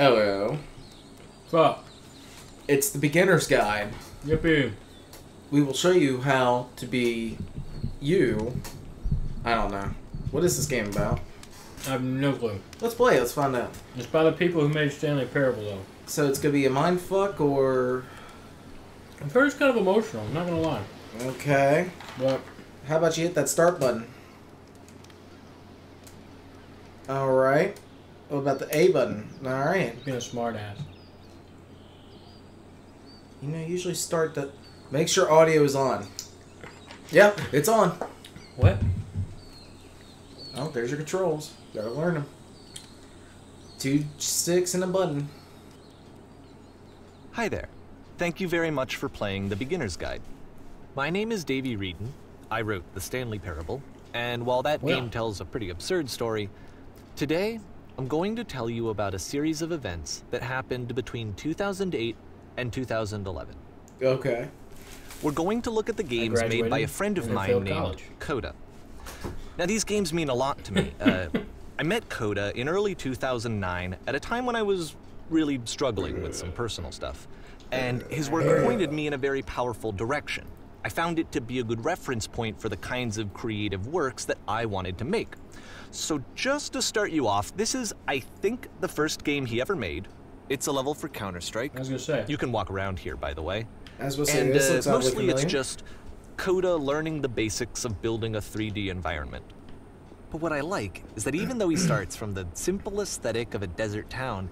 Hello. What's up? It's the beginner's guide. Yippee. We will show you how to be you. I don't know. What is this game about? I have no clue. Let's play. Let's find out. It's by the people who made Stanley Parable, though. So it's going to be a mindfuck or... At first, kind of emotional, I'm not going to lie. Okay. But How about you hit that start button? Alright. What about the A button? Alright. being a smart ass. You know, usually start the... Make sure audio is on. Yep, it's on. What? Oh, there's your controls. Gotta learn them. 2 sticks and a button. Hi there. Thank you very much for playing the Beginner's Guide. My name is Davey Reedon. I wrote the Stanley Parable, and while that game tells a pretty absurd story, today I'm going to tell you about a series of events that happened between 2008 and 2011. Okay. We're going to look at the games made by a friend of mine named Coda. Now, these games mean a lot to me. I met Coda in early 2009 at a time when I was really struggling with some personal stuff, and his work pointed me in a very powerful direction. I found it to be a good reference point for the kinds of creative works that I wanted to make. So just to start you off, this is, I think, the first game he ever made. It's a level for Counter-Strike. I was going to say. You can walk around here, by the way. As we'll say, And this looks mostly familiar. it's just Coda learning the basics of building a 3D environment. But what I like is that even though he starts from the simple aesthetic of a desert town,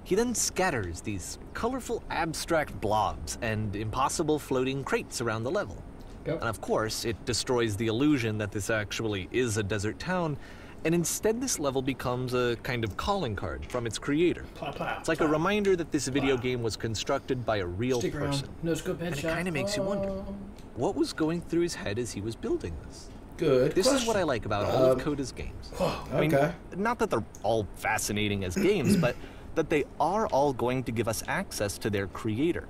he then scatters these colorful abstract blobs and impossible floating crates around the level. Yep. And of course, it destroys the illusion that this actually is a desert town, and instead this level becomes a kind of calling card from its creator. It's like a reminder that this video game was constructed by a real person. No scope headshot. And it kind of makes you wonder, what was going through his head as he was building this? Good This question. is what I like about all of Coda's games. I mean, Okay. not that they're all fascinating as games, but that they are all going to give us access to their creator.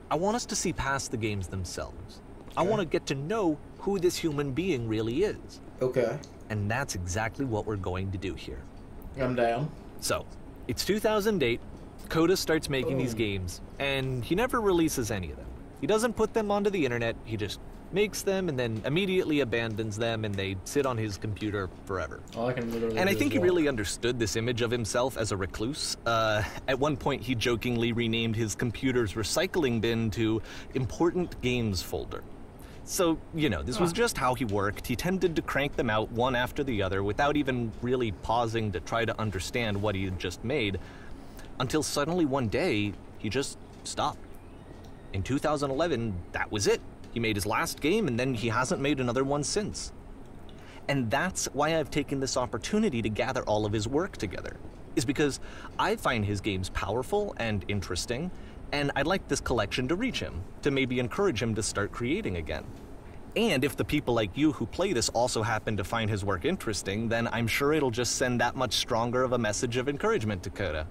I want us to see past the games themselves. I want to get to know who this human being really is. Okay. And that's exactly what we're going to do here. I'm down. So, it's 2008, Coda starts making these games, and he never releases any of them. He doesn't put them onto the internet, he just makes them and then immediately abandons them, and they sit on his computer forever. All I can literally And I do think is he walk. really understood this image of himself as a recluse. At one point, he jokingly renamed his computer's recycling bin to Important Games Folder. So, you know, this was just how he worked. He tended to crank them out one after the other without even really pausing to try to understand what he had just made, until suddenly one day, he just stopped. In 2011, that was it. He made his last game, and then he hasn't made another one since. And that's why I've taken this opportunity to gather all of his work together, is because I find his games powerful and interesting, and I'd like this collection to reach him, to maybe encourage him to start creating again. And if the people like you who play this also happen to find his work interesting, then I'm sure it'll just send that much stronger of a message of encouragement to Coda.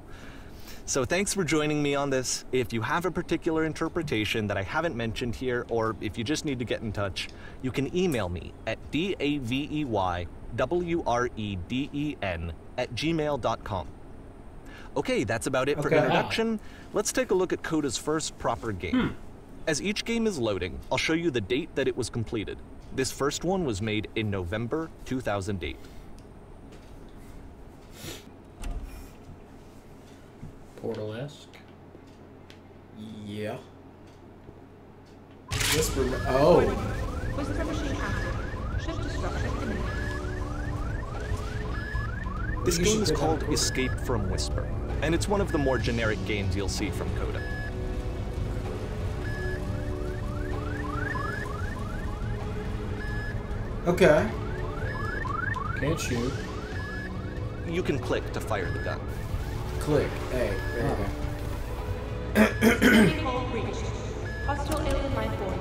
So thanks for joining me on this. If you have a particular interpretation that I haven't mentioned here, or if you just need to get in touch, you can email me at daveywreden@gmail.com. Okay, that's about it for introduction. Let's take a look at Coda's first proper game. As each game is loading, I'll show you the date that it was completed. This first one was made in November 2008. Portal-esque. Yeah. Whisper. Oh. Whisper machine active. Shift to structure imminent. This game is called Escape from Whisper, and it's one of the more generic games you'll see from Coda. Okay. Can't shoot. You can click to fire the gun. Click. Hey. There you go. Security code breached. Hostile alien life form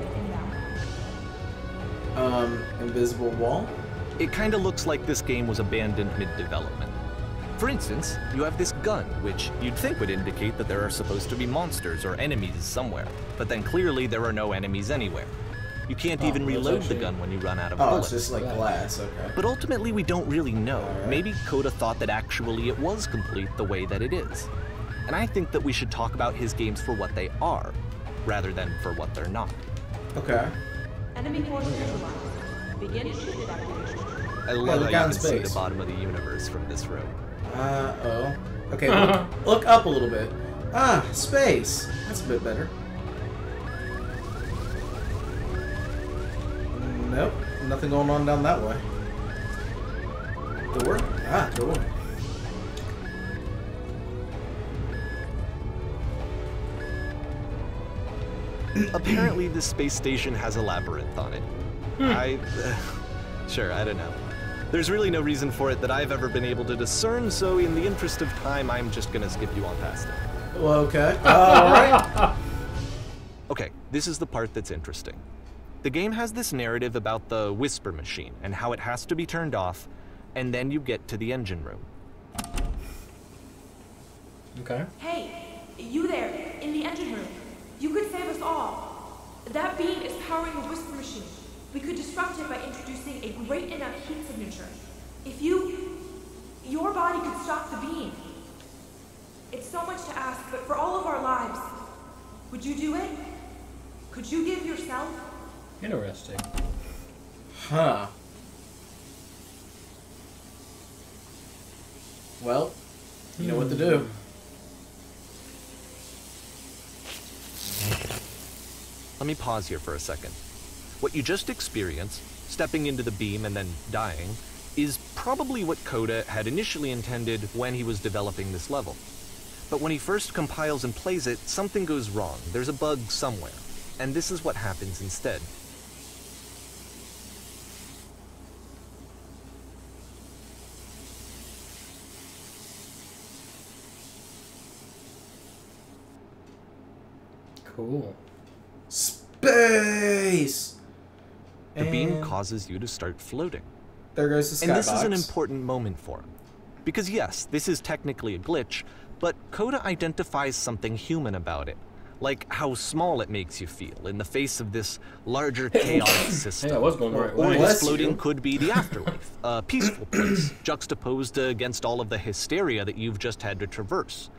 inbound. Invisible wall. It kinda looks like this game was abandoned mid-development. For instance, you have this gun, which you'd think would indicate that there are supposed to be monsters or enemies somewhere, but then clearly there are no enemies anywhere. You can't even reload the gun when you run out of bullets. It's just like glass, okay. But ultimately, we don't really know. Maybe Coda thought that actually it was complete the way that it is. And I think that we should talk about his games for what they are, rather than for what they're not. Okay. Enemy force visualized. Begin ship evacuation. I love look how out you in can see space. the bottom of the universe from this room. Oh. Okay, look up a little bit. Ah, space. That's a bit better. Nope, nothing going on down that way. Door? Ah, door. Apparently, this space station has a labyrinth on it. Sure, I don't know. There's really no reason for it that I've ever been able to discern, so in the interest of time, I'm just gonna skip you on past it. Well, okay. Alright. Okay, this is the part that's interesting. The game has this narrative about the whisper machine and how it has to be turned off, and then you get to the engine room. Okay. Hey, you there, in the engine room. You could save us all. That beam is powering the whisper machine. We could disrupt it by introducing a great enough heat signature. If your body could stop the beam. It's so much to ask, but for all of our lives, would you do it? Could you give yourself? Interesting. Huh. Well, you know what to do. Let me pause here for a second. What you just experienced, stepping into the beam and then dying, is probably what Coda had initially intended when he was developing this level. But when he first compiles and plays it, something goes wrong. There's a bug somewhere. And this is what happens instead. Cool. Space! The beam causes you to start floating. There goes the skybox. And this is an important moment for him. Because yes, this is technically a glitch, but Coda identifies something human about it. Like how small it makes you feel in the face of this larger chaotic system. Hey, I was going the right Or way. this floating could be the afterlife, a peaceful place, juxtaposed against all of the hysteria that you've just had to traverse.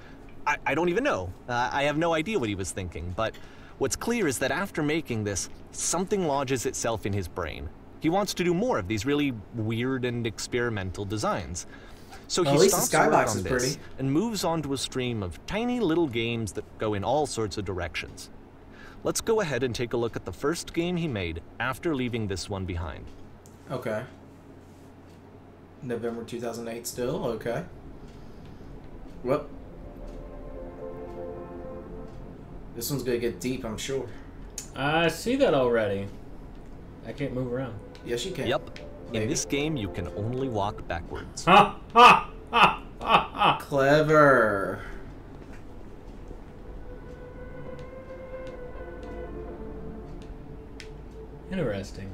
I don't even know. I have no idea what he was thinking, but what's clear is that after making this, something lodges itself in his brain. He wants to do more of these really weird and experimental designs. So Well, he at least the stops work skybox on is this pretty. and moves on to a stream of tiny little games that go in all sorts of directions. Let's go ahead and take a look at the first game he made after leaving this one behind. Okay. November 2008 still? Okay. Well. This one's gonna get deep, I'm sure. I see that already. I can't move around. Yes, you can. Yep. Maybe. In this game, you can only walk backwards. Ha ha ha ha ha! Clever. Interesting.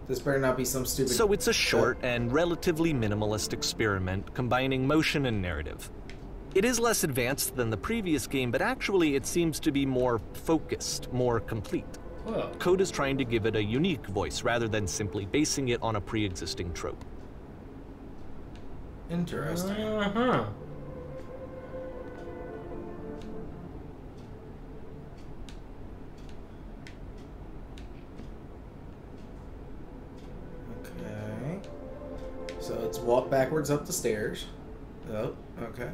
This better not be some stupid... So it's a short and relatively minimalist experiment combining motion and narrative. It is less advanced than the previous game, but actually it seems to be more focused, more complete. Whoa. Coda's trying to give it a unique voice rather than simply basing it on a pre-existing trope. Interesting. Uh-huh. Okay. So let's walk backwards up the stairs. Oh, okay.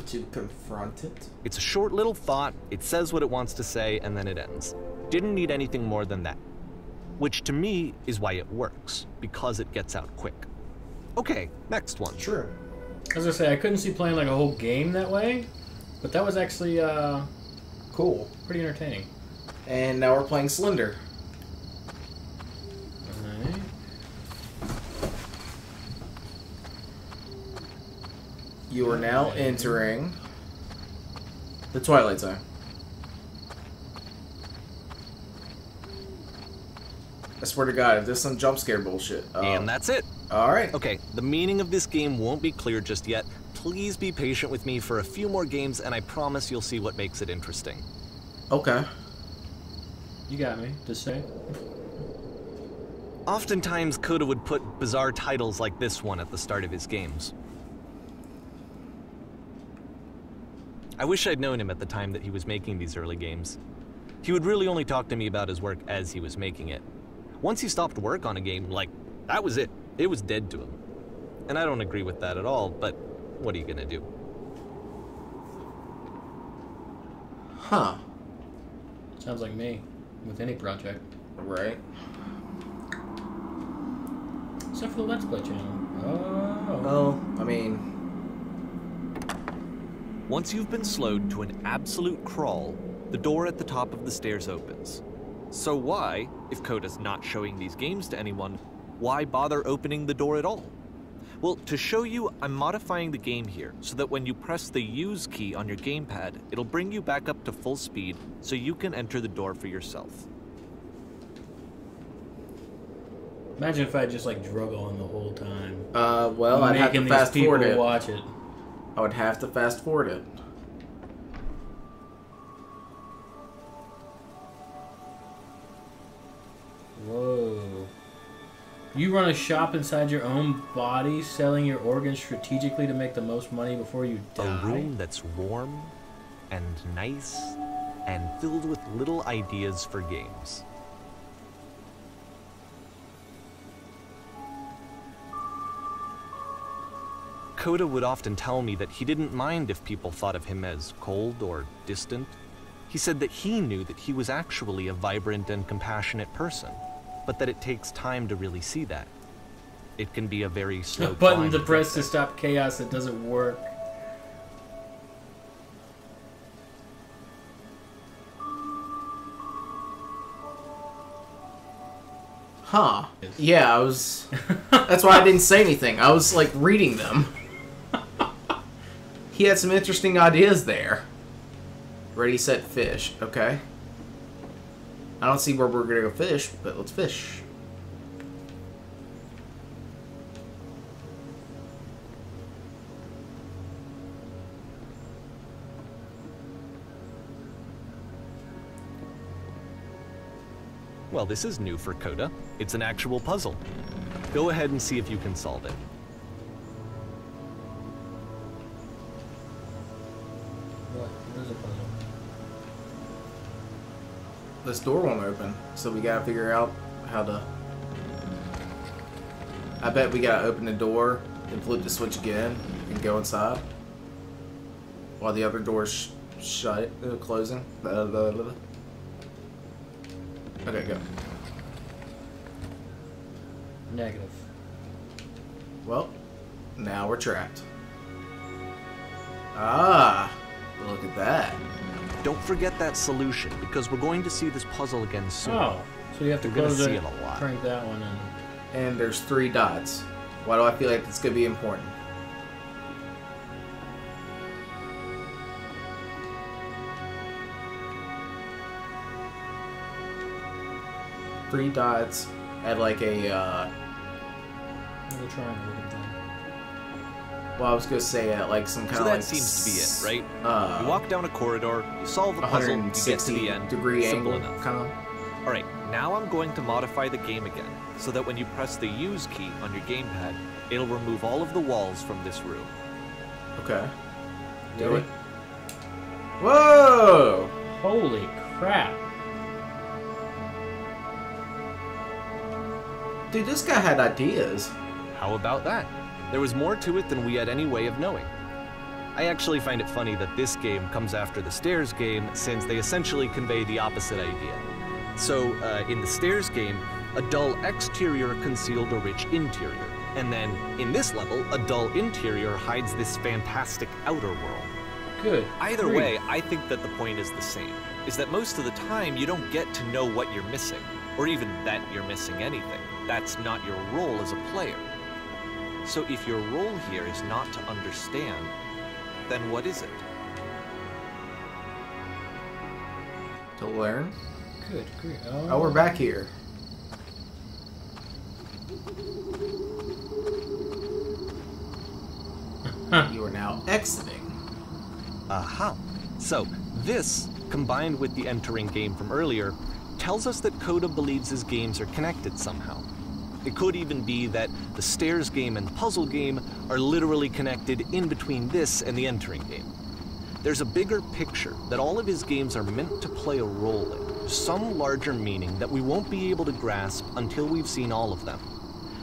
To confront it. It's a short little thought, it says what it wants to say, and then it ends. Didn't need anything more than that. Which to me is why it works, because it gets out quick. Okay, next one. True. As I say, I couldn't see playing like a whole game that way, but that was actually Cool. pretty entertaining. And now we're playing Slender. Alright. You are now entering the Twilight Zone. I swear to God, if this is some jump scare bullshit. And that's it. Alright. Okay, the meaning of this game won't be clear just yet. please be patient with me for a few more games, and I promise you'll see what makes it interesting. Okay. You got me. Just say. Oftentimes, Coda would put bizarre titles like this one at the start of his games. I wish I'd known him at the time that he was making these early games. He would really only talk to me about his work as he was making it. Once he stopped work on a game, like, that was it. It was dead to him. And I don't agree with that at all, but what are you gonna do? Huh. Sounds like me with any project. Right. Except for the Let's Play channel. Oh. Well, I mean... Once you've been slowed to an absolute crawl, the door at the top of the stairs opens. So why, if Coda's not showing these games to anyone, why bother opening the door at all? Well, to show you, I'm modifying the game here so that when you press the use key on your gamepad, it'll bring you back up to full speed so you can enter the door for yourself. Imagine if I just like drug on the whole time. Well, I'd have to fast forward it. Watch it. I would have to fast forward it. Whoa. You run a shop inside your own body, selling your organs strategically to make the most money before you die? A room that's warm and nice and filled with little ideas for games. Coda would often tell me that he didn't mind if people thought of him as cold or distant. He said that he knew that he was actually a vibrant and compassionate person, but that it takes time to really see that. It can be a very slow button climb to press to get there. stop chaos that doesn't work. Huh. Yeah, I was... That's why I didn't say anything. I was, like, reading them. He had some interesting ideas there. Ready, set, fish. Okay. I don't see where we're gonna go fish, but let's fish. Well, this is new for Coda. It's an actual puzzle. Go ahead and see if you can solve it. What is a puzzle? This door won't open, so we gotta figure out how to... I bet we gotta open the door and flip the switch again and go inside. While the other door's shut, closing. Okay, go. Negative. Well, now we're trapped. Ah, look at that. Don't forget that solution, because we're going to see this puzzle again soon. Oh, so you have to You're gonna close see it, it a lot. crank that one in. And there's 3 dots. Why do I feel like it's gonna be important? Three dots at like a, Little triangle looking thing. well, I was gonna say at like some kind So of that like... seems to be it, right? You walk down a corridor, you solve a puzzle, you get to 160 the end. degree Simple angle, enough. kind of. Alright, now I'm going to modify the game again, so that when you press the use key on your gamepad, it'll remove all of the walls from this room. Okay. Do Ready? it. Whoa! Holy crap. Dude, this guy had ideas. How about that? There was more to it than we had any way of knowing. I actually find it funny that this game comes after the Stairs game, since they essentially convey the opposite idea. So, in the Stairs game, a dull exterior concealed a rich interior. And then, in this level, a dull interior hides this fantastic outer world. Good. Either grief. way, I think that the point is the same, is that most of the time you don't get to know what you're missing, or even that you're missing anything. That's not your role as a player. So if your role here is not to understand, then what is it? To learn. Good grief. Oh, we're back here. You are now exiting. Aha. So, this, combined with the entering game from earlier, tells us that Coda believes his games are connected somehow. It could even be that the stairs game and the puzzle game are literally connected in between this and the entering game. There's a bigger picture that all of his games are meant to play a role in, some larger meaning that we won't be able to grasp until we've seen all of them.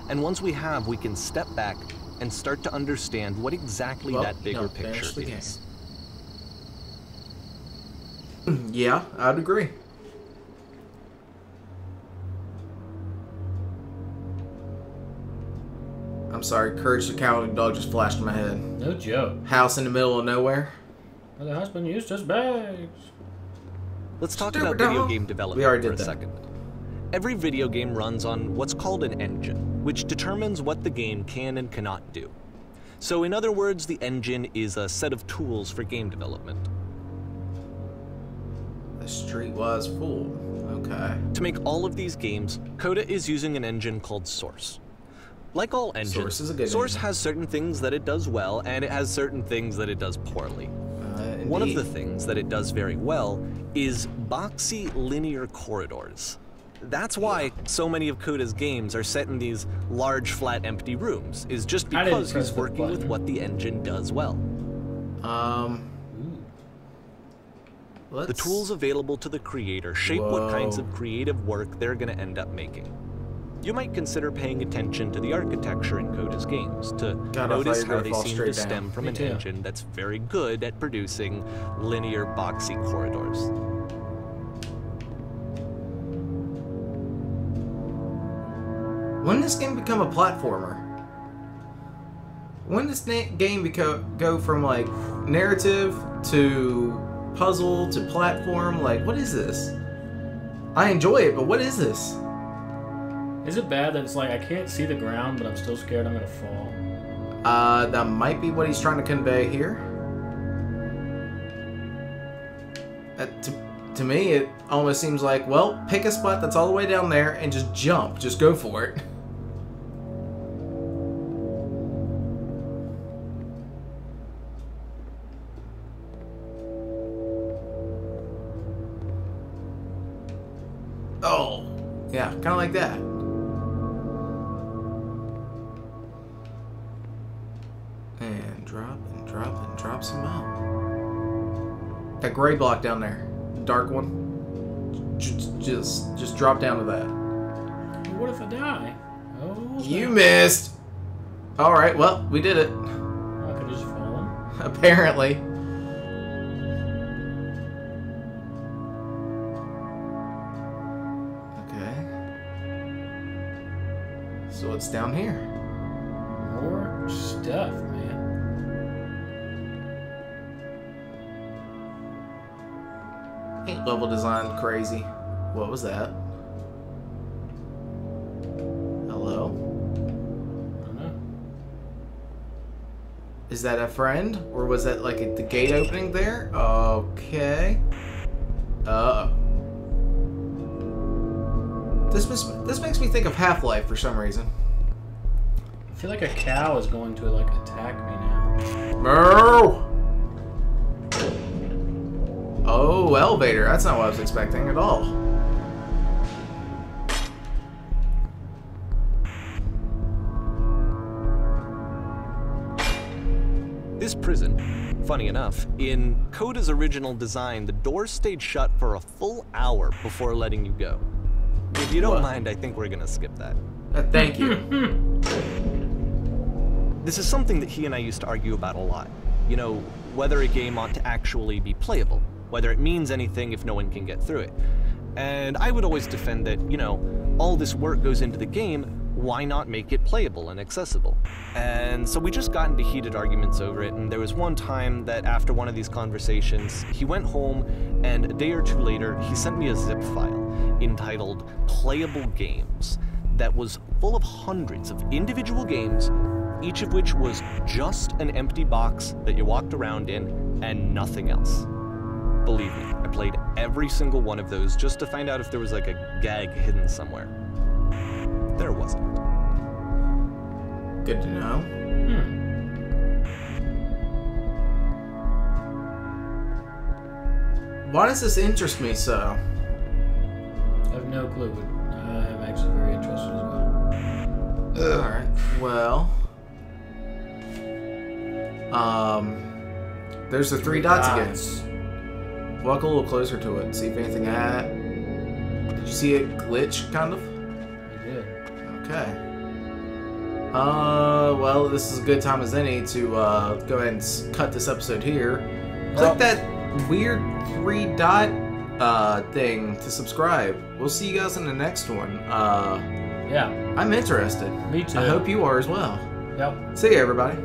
And once we have, we can step back and start to understand what exactly that bigger picture is. Yeah, I'd agree. I'm sorry, Courage the Cowardly Dog just flashed in my head. No joke. House in the middle of nowhere. Well, the husband used his bags. Let's talk about video game development for a second. Every video game runs on what's called an engine, which determines what the game can and cannot do. So in other words, the engine is a set of tools for game development. The street was full. Okay. To make all of these games, Coda is using an engine called Source. Like all engines, Source has certain things that it does well, and it has certain things that it does poorly. One of the things that it does very well is boxy linear corridors. That's why so many of Coda's games are set in these large, flat, empty rooms, is just because he's working with what the engine does well. The tools available to the creator shape what kinds of creative work they're going to end up making. You might consider paying attention to the architecture in Coda's games to notice how they seem to stem from an engine that's very good at producing linear, boxy corridors. When did this game become a platformer? When did this game go from like narrative to puzzle to platform? Like, what is this? I enjoy it, but what is this? Is it bad that it's like I can't see the ground, but I'm still scared I'm gonna fall? That might be what he's trying to convey here. To me, it almost seems like, well, pick a spot that's all the way down there and just jump. Just go for it. Oh, yeah, kind of like that. And drop and drop and drop some out. That gray block down there, dark one. Just drop down to that. What if I die? Oh, you missed. All right, well, we did it. I could just fallen. Apparently. Okay. So what's down here? More stuff, man. Ain't level design crazy. What was that? Hello? I don't know. Is that a friend? Or was that like the gate opening there? Okay. This makes me think of Half-Life for some reason. I feel like a cow is going to like attack me now. Moo! Oh, elevator. That's not what I was expecting at all. This prison, funny enough, in Coda's original design, the doors stayed shut for a full hour before letting you go. If you don't mind, I think we're gonna skip that. Thank you. This is something that he and I used to argue about a lot. You know, whether a game ought to actually be playable, whether it means anything if no one can get through it. And I would always defend that, you know, all this work goes into the game, why not make it playable and accessible? And so we just got into heated arguments over it, and there was one time that after one of these conversations, he went home, and a day or two later, he sent me a zip file entitled Playable Games that was full of hundreds of individual games, each of which was just an empty box that you walked around in and nothing else. Believe me, I played every single one of those just to find out if there was like a gag hidden somewhere. There wasn't. Good to know. Why does this interest me so? I have no clue, but I'm actually very interested as well. Alright, well... There's the three dots again. Walk a little closer to it, see if anything Did you see it glitch, kind of? I did. Okay. Well, this is a good time as any to go ahead and cut this episode here. Click that weird 3-dot thing to subscribe. We'll see you guys in the next one. Yeah. I'm interested. Me too. I hope you are as well. Yep. See you, everybody.